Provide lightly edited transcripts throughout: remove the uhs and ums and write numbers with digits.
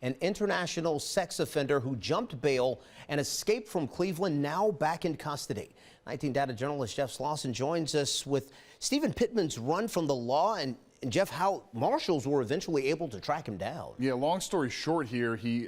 An international sex offender who jumped bail and escaped from Cleveland, now back in custody. 19 Data journalist Jeff Slauson joins us with Stephen Pittman's run from the law and Jeff, how Marshals were eventually able to track him down. Yeah, long story short here, he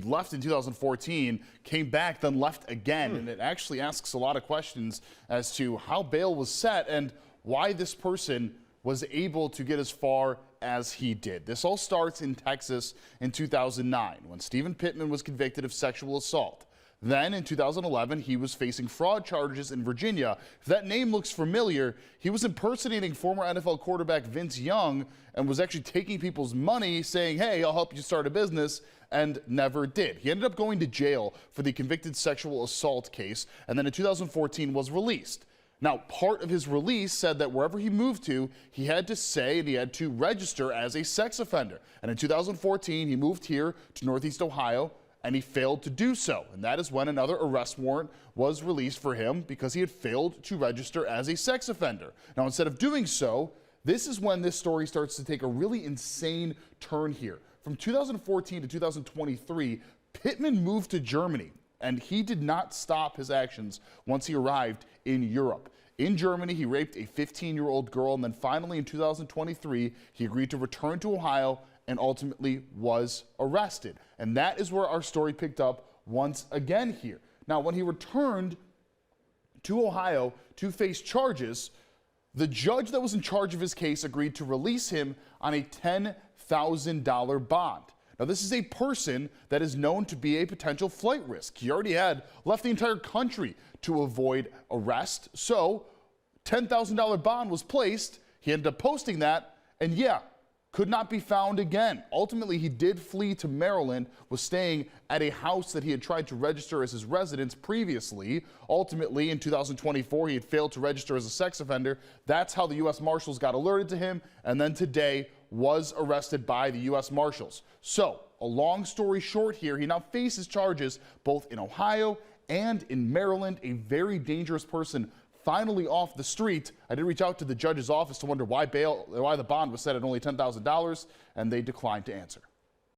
left in 2014, came back, then left again. And it actually asks a lot of questions as to how bail was set and why this person was able to get as far as he did. This all starts in Texas in 2009 when Stephen Pittman was convicted of sexual assault. Then in 2011, he was facing fraud charges in Virginia. If that name looks familiar, he was impersonating former NFL quarterback Vince Young and was actually taking people's money saying, hey, I'll help you start a business, and never did. He ended up going to jail for the convicted sexual assault case, and then in 2014 was released. Now, part of his release said that wherever he moved to, he had to say and he had to register as a sex offender. And in 2014, he moved here to Northeast Ohio, and he failed to do so. And that is when another arrest warrant was released for him because he had failed to register as a sex offender. Now, instead of doing so, this is when this story starts to take a really insane turn here. From 2014 to 2023, Pittman moved to Germany, and he did not stop his actions once he arrived in Europe. In Germany, he raped a 15-year-old girl, and then finally in 2023, he agreed to return to Ohio and ultimately was arrested. And that is where our story picked up once again here. Now, when he returned to Ohio to face charges, the judge that was in charge of his case agreed to release him on a $10,000 bond. Now, this is a person that is known to be a potential flight risk. He already had left the entire country to avoid arrest. So, $10,000 bond was placed. He ended up posting that, and yeah, could not be found again. Ultimately, he did flee to Maryland, was staying at a house that he had tried to register as his residence previously. Ultimately, in 2024, he had failed to register as a sex offender. That's how the U.S. Marshals got alerted to him, and then today was arrested by the U.S. Marshals. So, a long story short here, he now faces charges both in Ohio and in Maryland, a very dangerous person finally off the street. I did reach out to the judge's office to wonder why the bond was set at only $10,000, and they declined to answer.